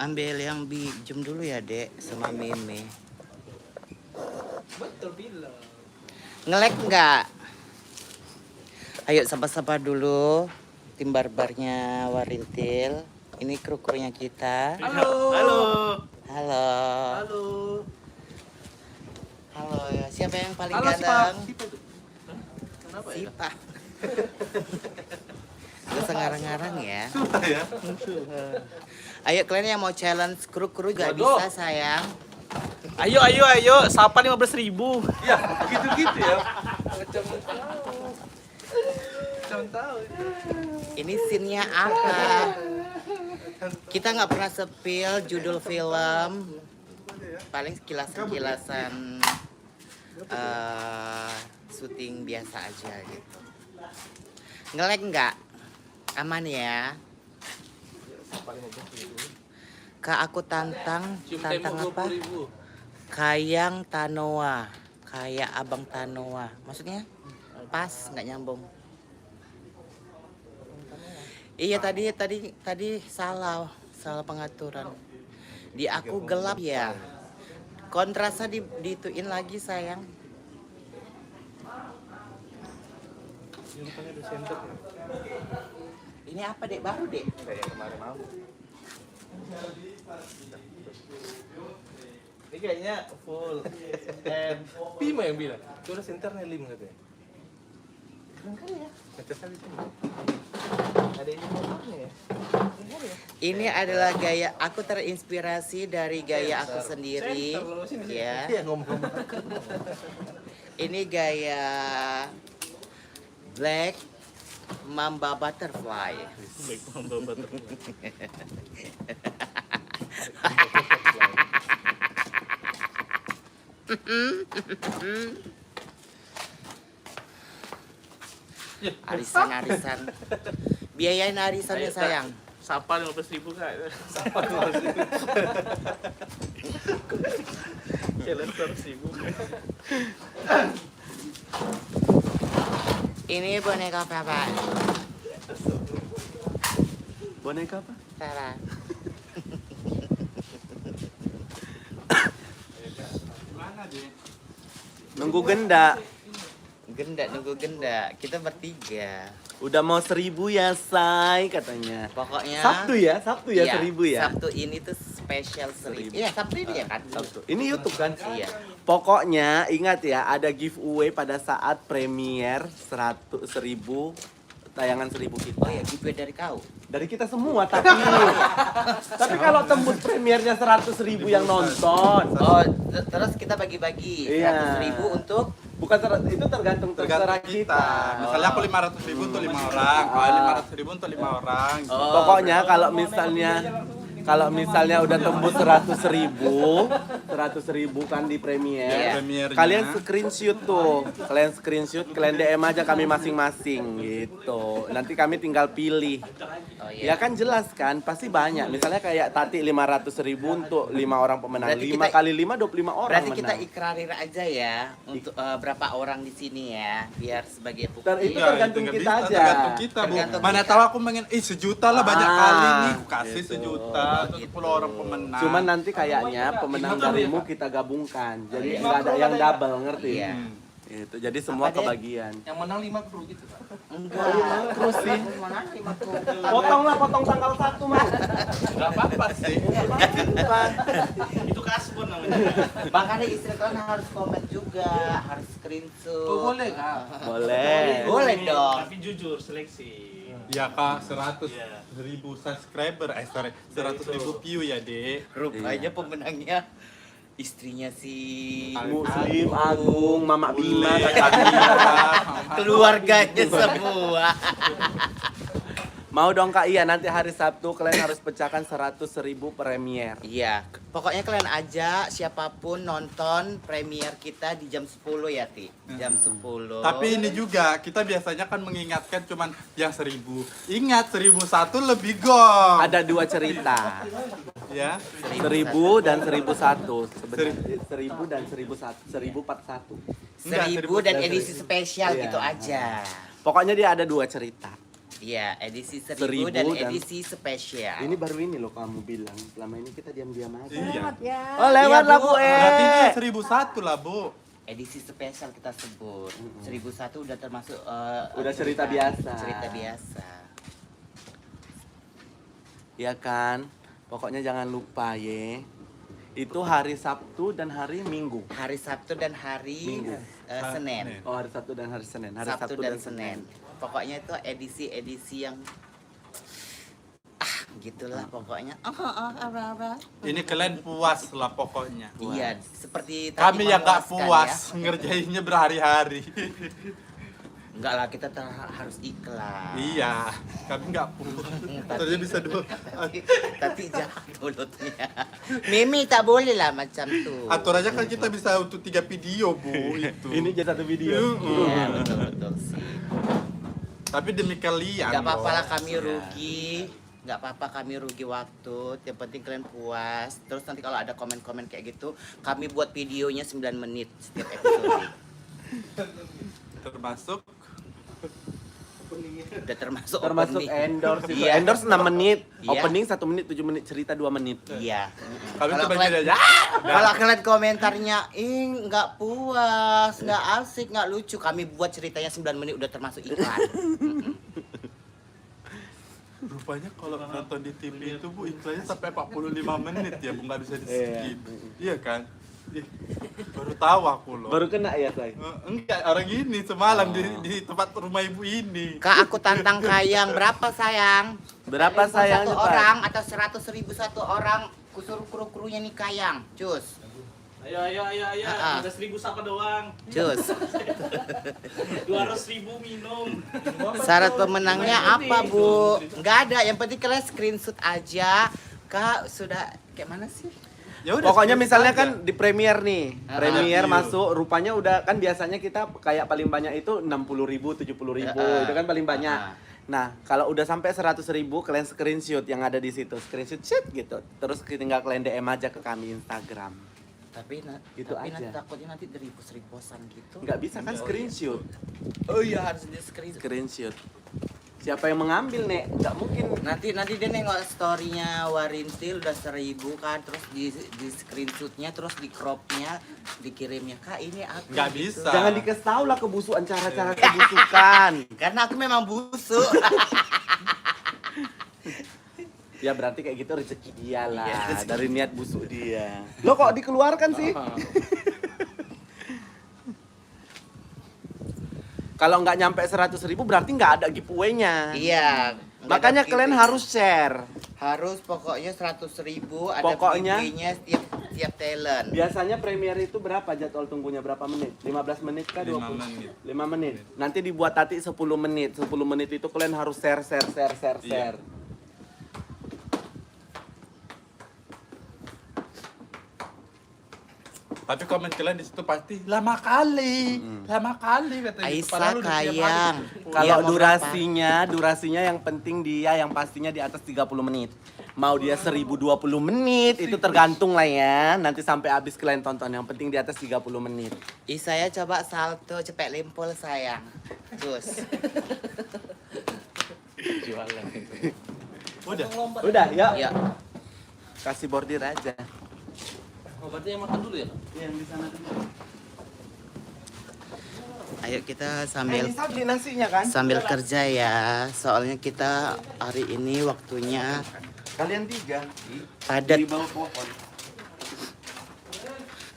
Ambil yang jam dulu ya, Dek, sama Meme. Betul bilang. Ngelek nggak? Ayo sapa-sapa dulu tim barbarnya Warintil. Ini kru-krunya kita. Halo. Halo. Halo. Halo ya. Siapa yang paling Halo, ganteng? Sipa itu. Kenapa ya? Sipa. Gak usah ngarang-ngarang ya. Sudah ya. Ayo kalian yang mau challenge kru-kru gak Waduh. bisa sayang. Ayo, sapa 15.000. Ya, gitu-gitu ya. Macam tahu. Ini scene-nya apa? Kita nggak pernah sepil judul film. Paling kilasan-kilasan syuting biasa aja gitu. Ngelek nggak? Aman ya? Kak aku tantang apa? Kayang Tanoa, kayak Abang Tanoa. Maksudnya pas nggak nyambung. Iya tadi salah pengaturan. Di aku gelap ya. Kontrasnya dituin lagi sayang. Ini apa dek baru dek? Kayak kemarin mau. Ini kayaknya full. Pima yang bilang. Itu udah senternya 5 katanya. Keren kali ya. Ngecas kali itu. Ada ini motornya ya. Ini adalah gaya aku terinspirasi dari gaya aku sendiri. Ya. Iya ngomong. Ini gaya Black Mamba Butterfly. Baik, Mamba Butterfly. Arisan. Biayain arisannya Ayo, sayang. Sapa 15.000 Kak. Apa tuh maksudnya? Challenge 100.000. Ini boneka apa? Boneka apa? Salah. Nunggu genda. Nunggu genda. Kita bertiga. Udah mau 1.000 ya, Say, katanya. Pokoknya Sabtu ya, iya, 1.000 ya. Sabtu ini tuh spesial 1.000. Iya, Sabtu ini ya kan? Sabtu. Ini YouTube kan? Iya. Pokoknya ingat ya, ada giveaway pada saat premier 1.000 tayangan 1.000 kita. Oh ya, giveaway dari kau. Dari kita semua, tapi kalau tembus premiernya 100.000 yang nonton. Oh, terus kita bagi-bagi Iya. 100.000 untuk Bukan itu tergantung terserah kita. Misalnya aku 500.000 untuk 5 orang, kalau 500.000 untuk 5 orang. Oh, Pokoknya kalau misalnya udah tembus 100.000 kan di premier, Iya. Premiernya. kalian screenshot tuh, kalian DM aja kami masing-masing gitu. Nanti kami tinggal pilih. Oh Ya kan jelas kan, pasti banyak. Misalnya kayak Tati 500.000 untuk 5 orang pemenang. Berarti 5 kita- kali 5 25 orang Berarti kita menang. ikrarin aja ya untuk berapa orang di sini ya, biar sebagai bukti. Itu Enggak, tergantung nggak kita bisa, aja. Tergantung kita, Bu. Tergantung Mana kita. tahu aku pengen, sejuta lah banyak kali nih. Aku kasih Gitu. sejuta, terus 10 orang pemenang. Cuman nanti kayaknya pemenang darimu kita gabungkan. Jadi nggak ada yang double, ngerti? Iya. Gitu. Jadi semua Apa, Dek? kebagian. Yang menang 5 kru gitu kan. Enggak. Terus sih. Mana 50? Potong tanggal 1, Mas. Enggak apa-apa sih. Itu kasbon namanya. Makanya istri kalian harus komen juga, harus screenshot. Oh boleh kak. Boleh. Boleh dong. Tapi jujur seleksi. Ya Kak, 100.000 Iya. subscriber, sorry, 100.000 view ya, Dek. Rupanya pemenangnya istrinya si Muslim, Agung, Mama Bima, Bule, Kakak Bima. keluarganya semua. Mau dong Kak Iya, nanti hari Sabtu kalian harus pecahkan 100.000 premier. Iya, pokoknya kalian ajak siapapun nonton premier kita di jam 10 ya, Ti. Jam 10. Tapi ini juga, kita biasanya kan mengingatkan cuman yang 1.000. Ingat, 1.001 lebih gong. Ada 2 cerita. Ya. 1.000 dan 1.001. Sebenarnya 1.000 dan 1.001, 1.041. 1000 dan edisi spesial Iya. gitu aja. Pokoknya dia ada 2 cerita. Iya, edisi 1000 1000 dan dan- edisi spesial. Ini baru ini loh kamu bilang. Selama ini kita diam-diam aja. Iya. Oh, lewat Iya, lah Bu. Bu. Berarti ini 1001 lah, Bu. Edisi spesial kita sebut. 1001 udah termasuk Udah cerita biasa. Cerita biasa. Ya kan? Pokoknya jangan lupa ya. Itu hari Sabtu dan hari Minggu. Hari Sabtu dan hari Minggu. Senin. Oh, hari Sabtu dan hari Senin. Hari Sabtu dan Senin. Pokoknya itu edisi-edisi yang gitulah pokoknya. Ini kalian puas lah pokoknya. Iya, seperti tadi Kami yang nggak memuaskan puas ya. ngerjainnya berhari-hari. Enggak lah, kita harus ikhlas. Iya, kami nggak puas. Terus bisa dua. Tapi jahat mulutnya. Mimi tak boleh lah macam tuh. Aturannya kan kita bisa untuk 3 video, Bu, itu. Ini jadi satu video. Iya, betul sih. Tapi demi kalian. Gak apa-apa lah Bos. kami rugi. Gak apa-apa kami rugi waktu. Yang penting kalian puas. Terus nanti kalau ada komen-komen kayak gitu, kami buat videonya 9 menit setiap episode. Termasuk Udah termasuk Termasuk opening. endorse itu. Iya. Endorse 6 menit, Iya. opening 1 menit, 7 menit, cerita 2 menit. Iya. kami Kalau coba kalian- aja. Kalau kalian komentarnya, nggak puas, nggak asik, nggak lucu, kami buat ceritanya 9 menit udah termasuk iklan. Rupanya kalau nonton di TV itu, Bu, iklannya sampai 45 menit ya, Bu, nggak bisa di-skip. Iya kan? Ih, baru tahu aku loh. Baru kena ya, Say? Enggak, orang ini semalam di tempat rumah ibu ini. Kak, aku tantang Kayang, berapa sayang? Berapa Telepon sayang satu cepat? orang atau 100.000 satu orang, kusuruh kru-krunya nih Kayang, cus. Ayo. Ah. Ada 1000 siapa doang? Cus. 200.000 minum. Syarat pemenangnya apa, Bu? Nggak ada, yang penting kalian screenshot aja. Kak, sudah kayak mana sih? Ya udah, Pokoknya skip misalnya aja. kan di Premiere nih, Ah. Premiere Iya. masuk, rupanya udah kan biasanya kita kayak paling banyak itu 60.000, 70.000, Ah. itu kan paling banyak. Ah. Nah, kalau udah sampai 100.000, kalian screenshot yang ada di situ, screenshot shit gitu. Terus tinggal kalian DM aja ke kami Instagram. Tapi Gitu tapi nanti aja. takutnya nanti dari-reposan gitu. Nggak bisa kan screenshot, Oh iya, harus di screenshot. screenshot. Siapa yang mengambil nek? Nggak mungkin. Nanti dia nengok storynya Warintil udah 1000 kan, terus di screenshotnya, terus di cropnya, dikirimnya Kak ini aku. Nggak gitu. bisa. Jangan dikasih tahu lah kebusukan, cara-cara kebusukan. Karena aku memang busuk. Ya berarti kayak gitu rezeki dia lah, Iya. dari niat busuk dia. Lo kok dikeluarkan sih? Kalau nggak nyampe 100.000 berarti nggak ada giveaway-nya. Iya. nggak Makanya ada kalian giveaway. harus share. harus pokoknya 100.000 ada Pokoknya- giveaway-nya tiap talent. Biasanya Premiere itu berapa jadwal tunggunya? Berapa menit? 15 menit kah? 5 20? menit. 5 menit. Nanti dibuat tadi 10 menit. 10 menit itu kalian harus share. Iya. Tapi komen kalian di situ pasti lama kali katanya. gitu. Aisyah Padahal udah tiap hari Kayang. tuh. Kalau Iya, mau durasinya yang penting dia yang pastinya di atas 30 menit. Mau dia 1020 menit itu tergantung lah ya. Nanti sampai habis kalian tonton. Yang penting di atas 30 menit. Saya coba salto cepet lempol sayang. Terus. Udah. Udah, ya. Ya. Kasih bordir aja. Oh, berarti yang makan dulu ya? Yang di sana dulu. Ayo kita Ini beli nasinya kan? sambil kerja ya. Soalnya kita hari ini waktunya Kalian 3 padat di bawah pohon.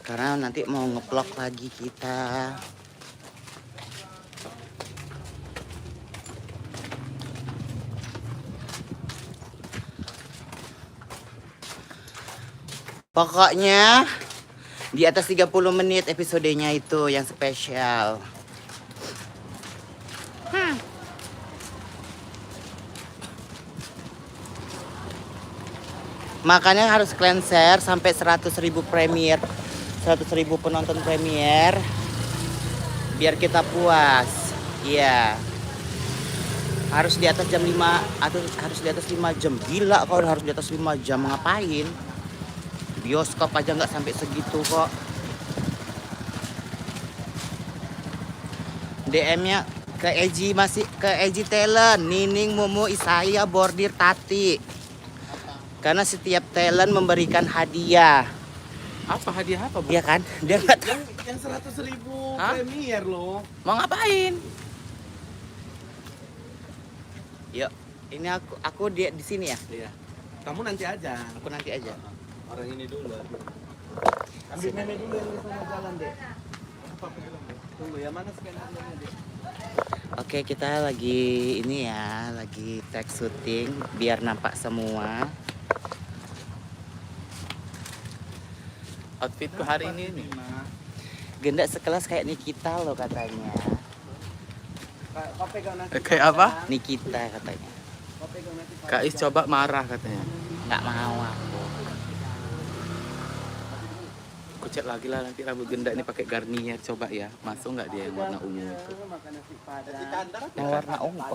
karena nanti mau ngeplok lagi kita. Pokoknya di atas 30 menit episodenya itu yang spesial. Makanya harus kalian share sampai 100.000 premier, 100.000 penonton premier, biar kita puas. Iya. Harus di atas jam 5 atau harus di atas 5 jam. Gila kalau harus di atas 5 jam ngapain? Bioskop aja nggak sampai segitu kok. DM-nya Ke Eji masih ke Eji talent, Nining, Momo, Isaya, Bordir, Tati. Karena setiap talent memberikan hadiah. Apa hadiah apa, Bu? Iya kan? Dia nggak tahu Yang 100.000 Hah? premier loh. Mau ngapain? Yuk, ini aku dia di sini ya. Iya. Kamu nanti aja. Aku nanti aja. Orang ini dulu. Ambil meme dulu yang di sana jalan, Dek. Tunggu ya, mana skenario-nya, Dek? Oke, kita lagi ini ya, lagi tag syuting biar nampak semua. Outfitku hari ini nih. Gendak sekelas kayak Nikita loh katanya. Kau pegang nanti. Kayak apa? Nikita katanya. Kau pegang nanti. Kak Is coba marah katanya. Nggak mau aku. Aku cek lagi lah nanti rambut Genda ini pakai Garnier coba ya. Masuk nggak dia yang warna ungu itu? Makan nasi padang. Yang warna ungu.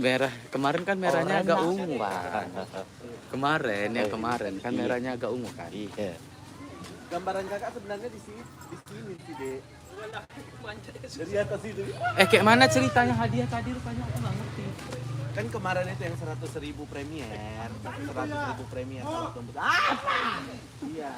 Merah. Kemarin kan merahnya agak Oranye. ungu, Pak. Kemarin kemarin kan merahnya agak ungu kan. Iya. Gambaran kakak sebenarnya di sini sih, Dek. Dari atas itu. Kayak mana ceritanya hadiah tadi rupanya aku nggak ngerti. Kan kemarin itu yang 100.000 premier. 100.000 premier kalau tembus. Iya.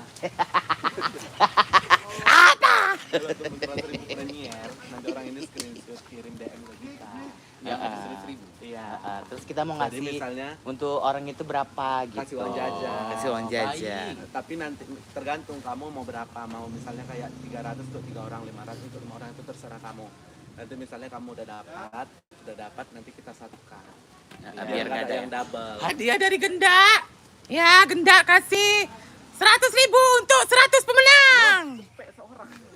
Kalau tembus 100.000 premier, nanti orang ini screenshot kirim DM ke kita. Yang 100.000. Iya. Terus kita mau Jadi ngasih misalnya untuk orang itu berapa gitu. kasih uang jajan. Kasih uang jajan. Tapi nanti tergantung kamu mau berapa. Mau misalnya kayak 300 untuk 3 orang, 500 untuk 5 orang, itu terserah kamu. Nanti misalnya kamu udah dapat nanti kita satukan. Biar nggak ada yang double. Hadiah dari Genda. Ya, Genda kasih 100.000 untuk 100 pemenang.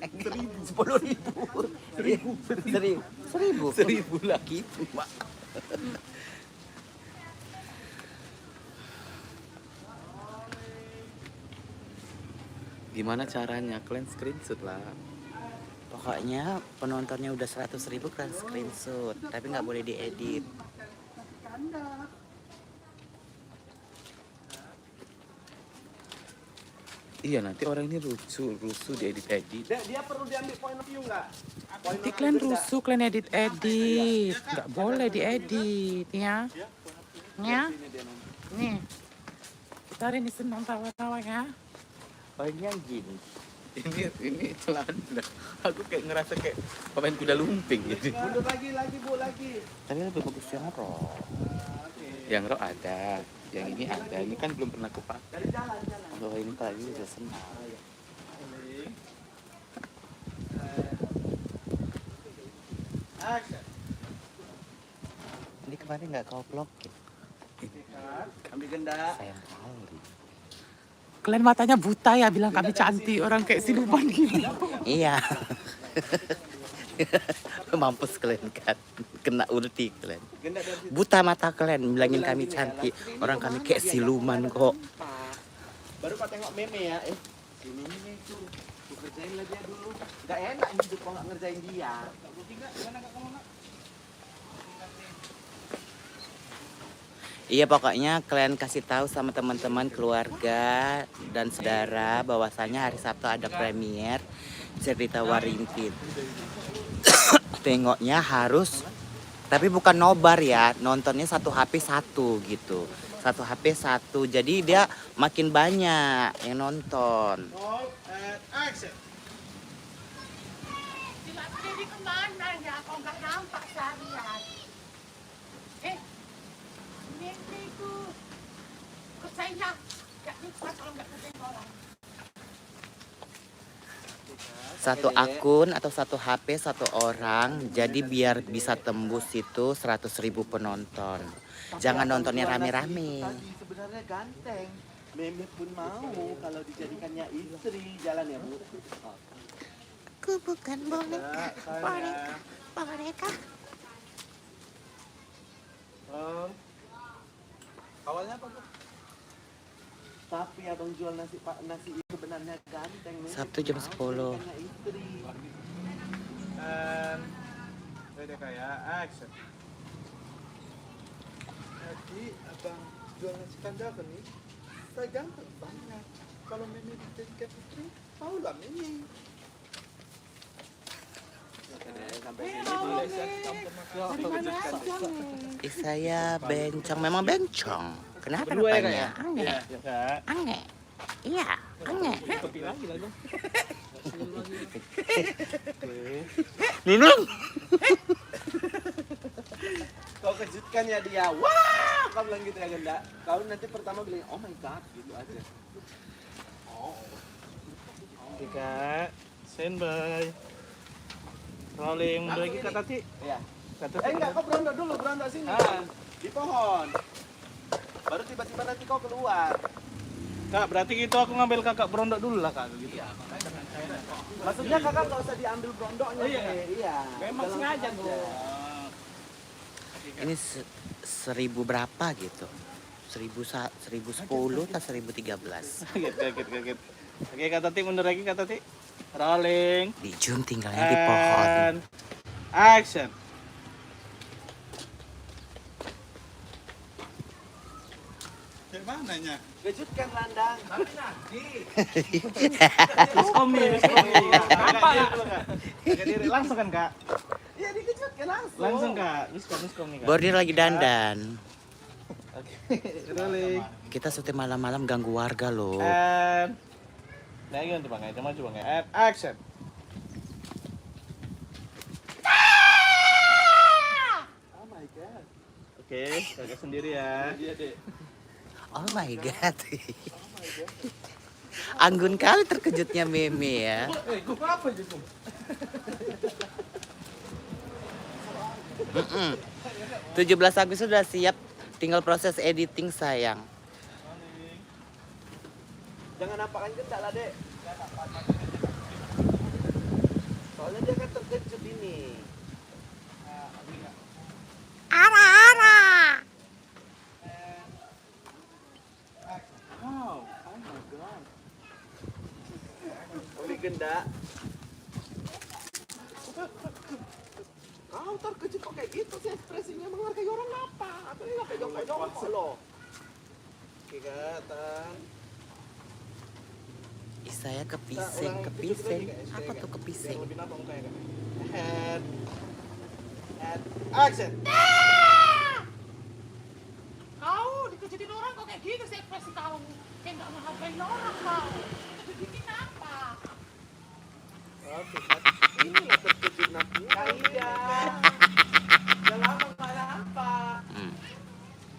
10.000 lagi. Gimana caranya? Kalian screenshot lah. Pokoknya penontonnya udah 100.000 kan screenshot, tapi nggak boleh diedit. Iya, nanti orang ini rusuh diedit-edit. Dia perlu diambil point of view nggak? Nanti kalian rusuh, kalian edit-edit. Nggak boleh diedit, ya. Ya. Nih. Kita hari ini senang tawa-tawa ya. Banyak gini. Ini celana. Aku kayak ngerasa kayak pemain kuda lumping gitu. Mundur lagi Bu, lagi. Tapi lebih bagus yang rock. Yang rock ada, yang ini ada. Ini kan belum pernah aku pakai. Dari jalan. Kalau ini lagi udah senang. Ini kemarin nggak kau vlogin. Ambil Genda. Sayang kali. Kalian matanya buta ya, bilang kami cantik, orang kayak siluman gitu. Iya. Mampus kalian kan. Kena ulti kalian. Genda dari situ. Buta mata kalian bilangin kami cantik. Orang kami kayak siluman kok. Baru kau tengok meme ya. Sini nih tuh. Tuh kerjain lah dia dulu. Gak enak hidup kalau nggak ngerjain dia. Iya, pokoknya kalian kasih tahu sama teman-teman, keluarga dan saudara bahwasanya hari Sabtu ada premier cerita Warintin. Tengoknya harus, tapi bukan nobar ya, nontonnya satu HP satu gitu, satu HP satu, jadi dia makin banyak yang nonton. Jadi kemana ya? Kok nggak nampak seharian? Ini itu ke saya. Nggak lupa kalau nggak ketemu orang. Satu akun atau satu HP satu orang, jadi biar bisa tembus itu 100.000 penonton. Jangan nontonnya rame-rame. Sebenarnya ganteng. Meme pun mau kalau dijadikannya istri. Jalan ya Bu. Aku bukan boneka. Boneka. Awalnya apa Bu? Tapi abang jual nasi itu sebenarnya ganteng. Meme Sabtu jam 10. dijadikannya istri. Udah kayak action. Jadi abang jual nasi kandar nih, saya ganteng banget. Kalau Mimi dijadikan istri, mau lah Mimi. sampai sini. Saya bencong, memang bencong. Kenapa Berdua ya, Kak, rupanya? ya? Aneh. Ya, Kak. Aneh. Iya, aneh. Kopi lagi lah dong. Nunung. Kau kejutkan ya dia. Wah, kau bilang gitu ya Genda. Kau nanti pertama bilang oh my god gitu aja. Oke, Kak. Standby. Rolling. Mundur lagi, Kak Tati. Iya. Kak Tati. Enggak, kau berontak dulu, berontak sini. Ah. Di pohon. Baru tiba-tiba nanti kau keluar. Kak, berarti gitu aku ngambil kakak berondok dulu lah, Kak. Gitu. Iya. Maksudnya kakak nggak usah diambil brondoknya. Oh, iya. Iya. Memang Dalam sengaja, aja. Bro. Ini 1000 berapa gitu? 1010 atau 1013? Kaget. Oke, Kak Tati mundur lagi, Kak Tati. Rolling. Di Jun tinggalnya di pohon. And action. Kayak mananya? Kejutkan landang. Miskomi. Apa? Langsung kan, Kak? Iya dikejutkan langsung. Langsung, Kak. Miskomi, Kak. Bordir lagi dandan. Oke. Rolling. Kita syuting malam-malam ganggu warga loh. And lagi nanti Bang, coba Bang. And action. Oh my god. Oke, kakak sendiri ya. Iya deh. Oh my god. Anggun kali terkejutnya Meme ya. Gue apa aja tuh? 17 Agustus sudah siap, tinggal proses editing sayang. Jangan nampakkan Genda lah dek. Soalnya dia kan terkejut ini. Oh my god. Uli Genda. Kau terkejut kok kayak gitu sih ekspresinya menghargai orang apa? Atau ini ngapain jongkok-jongkok loh? Oke katan. Ih, saya kepising. Apa tuh kepising? Lebih nampak mukanya, Kak. And action. Kau dikejutin orang kok kayak gitu sih ekspresi kau. Kayak nggak menghargai orang kau. Dikejutin apa? Oke, inilah terkejut nanti. Iya. Udah lama nggak nampak.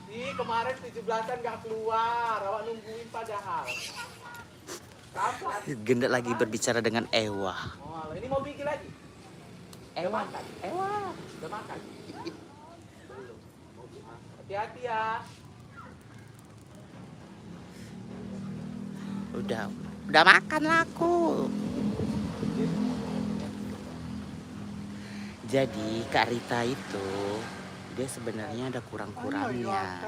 Ih, kemarin 17-an nggak keluar. Awak nungguin padahal. Kapan? Genda lagi berbicara dengan Ewa. Oh, ini mau bikin lagi? Ewa. Udah makan? Belum. Hati-hati ya. Udah makan lah aku. Jadi Kak Rita itu dia sebenarnya ada kurang-kurangnya.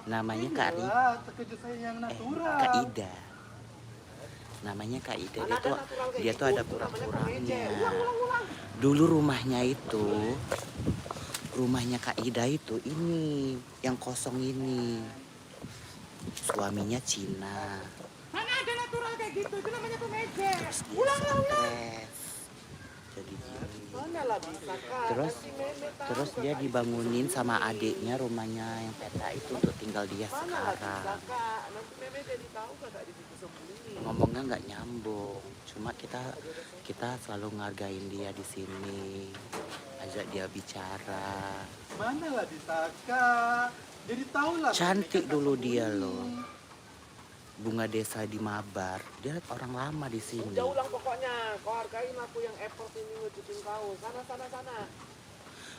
Namanya Kak Rita, Terkejut saya yang natural. Kak Ida. Namanya Kak Ida, dia tuh ada kurang-kurangnya. Dulu rumahnya Kak Ida itu ini yang kosong ini. Suaminya Cina. Mana ada natural kayak gitu? Itu namanya pemejer. Terus dia stres. Jadi gini. Mana lah bisa kak? Terus dia dibangunin sama adiknya rumahnya yang peta itu untuk tinggal dia Mana lah bisa sekarang. kak? Nanti meme jadi tahu kagak di situ sembunyi. Ngomongnya nggak nyambung, cuma kita selalu ngargain dia di sini, ajak dia bicara. Mana lah bisa kak? Jadi tahu lah. Cantik dulu dia loh. Bunga desa di Mabar, dia orang lama di sini. Udah ulang pokoknya. Kau hargain aku yang effort ini ngejepin kau. Sana.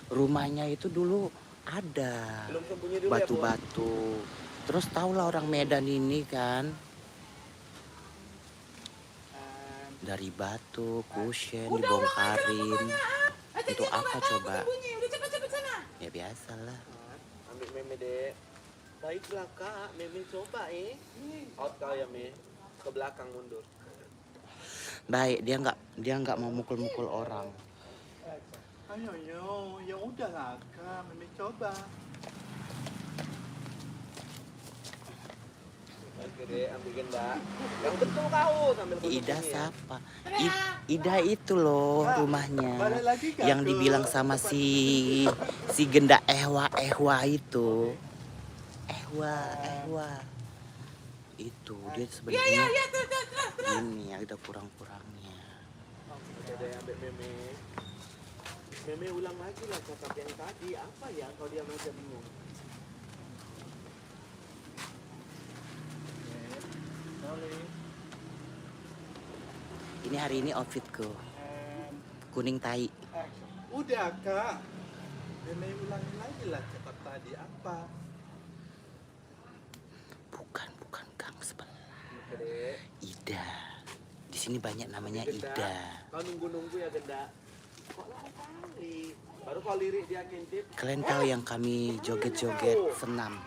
Rumahnya itu dulu ada Belum sembunyi dulu ya, Bu. batu-batu. Terus tau lah orang Medan ini kan, dari batu, kusyen dibongkarin. Untuk apa coba? Bunyi, udah cepet-cepet sana. Ya biasalah. Ambil meme dek. Baiklah kak, meme coba out kau ya me. Ke belakang mundur. Baik, dia nggak mau mukul-mukul orang. Ayo, ya udah lah kak, meme coba. Oke deh, ambil genda. Yang betul kau sambil foto Ida sini ya. siapa? Ida itu loh rumahnya. balik lagi kah Yang ke dibilang sama si Genda Ehwa itu. Ehwa. Itu dia sebenarnya ini ada kurang-kurangnya. Oke deh, ambil meme. Meme ulang lagi lah cakap yang tadi. Apa ya? Kalau dia masih bingung. Ini hari ini outfitku. Kuning tai. Udah kak. Meme ulangi lagi lah cakap tadi apa? Bukan Kang sebelah. Oke deh. Ida. Di sini banyak namanya Ida. Kau nunggu ya Genda. Kok lama kali? Baru kau lirik dia kintip. Kalian tahu yang kami joget-joget senam.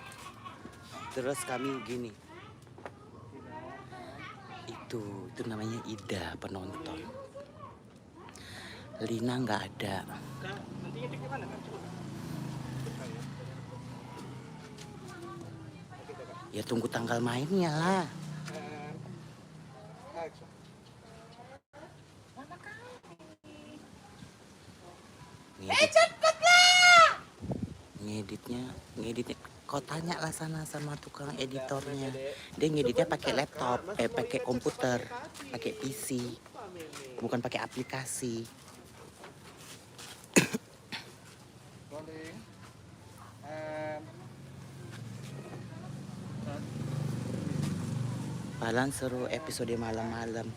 Terus kami gini. Itu namanya Ida penonton. Lina nggak ada. Nanti ngetik di mana kan? Ya tunggu tanggal mainnya lah. Ngeditnya. Kau tanya lah sana sama tukang editornya. Dia ngeditnya pakai laptop, pakai komputer, pakai PC, bukan pakai aplikasi. Palan seru episode malam-malam.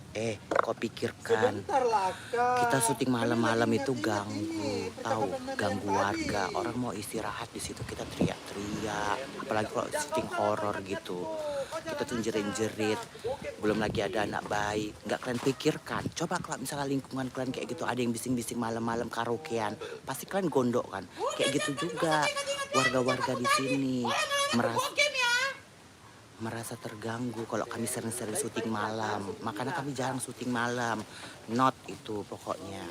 Kau pikirkan Sebentar lah kak. kita syuting malam-malam itu ganggu warga. Orang mau istirahat di situ kita teriak-teriak. Apalagi kalau syuting horor gitu, kita tuh jerit-jerit. Belum lagi ada anak bayi. Nggak kalian pikirkan. Coba kalau misalnya lingkungan kalian kayak gitu, ada yang bising-bising malam-malam karaokean, pasti kalian gondok kan. Kayak gitu juga warga-warga di sini merasa terganggu kalau kami sering-sering syuting malam. Makanya kami jarang syuting malam. Not itu pokoknya.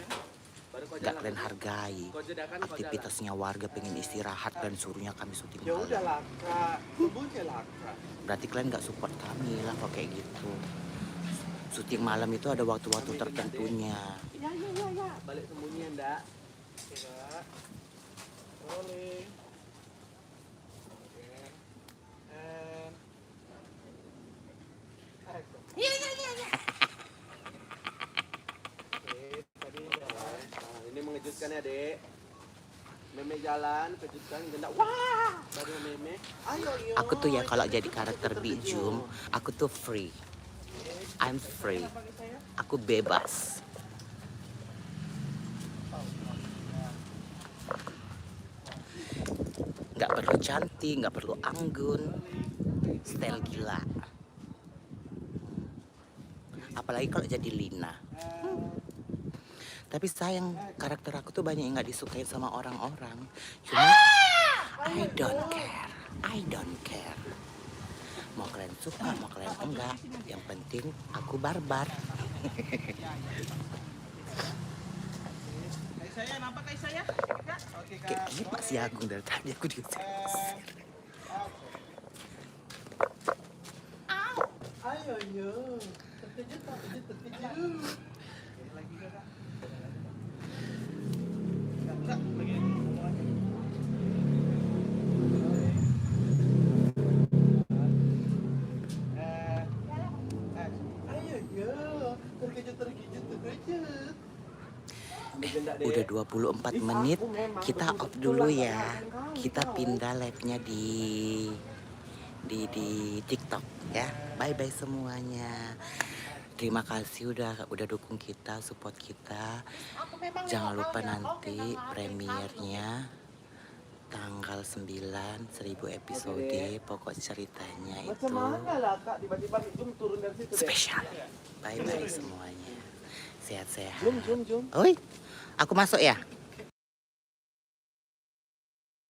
Nggak kalian hargai. Aktivitasnya warga pengen istirahat dan suruhnya kami syuting Ya malam. udahlah kak. Tunggu aja lah kak. Berarti kalian nggak support kami lah kalau kayak gitu. Syuting malam itu ada waktu-waktu tertentunya. Ya. Balik sembunyi ndak? Oke kak. Rolling. Ini mengejutkan ya dek. Meme jalan, kejutkan, Genda. Wah, baru meme. Ayo. Aku tuh ya kalau jadi karakter Bijum, aku tuh free. I'm free. Aku bebas. Nggak perlu cantik, nggak perlu anggun. Style gila. Apalagi kalau jadi Lina. Tapi sayang, karakter aku tuh banyak yang nggak disukai sama orang-orang. Cuma I don't care. Mau kalian suka, mau kalian enggak, yang penting aku barbar. Kayak saya, nampak kayak saya? Oke kak. Kayak gini Pak Si Agung dari tadi aku diusir. Ayo. Terkejut. Lagi kakak. Lagi. Udah 24 menit, kita off dulu ya. Kita pindah live-nya di TikTok ya. Bye-bye semuanya. Terima kasih udah dukung kita, support kita. Jangan lupa nanti premiernya tanggal 9, 1000 episode. Pokok ceritanya itu Macam mana lah kak, tiba-tiba Zoom turun dari situ deh. spesial. Bye-bye semuanya. Sehat-sehat. Zoom. Oi, aku masuk ya?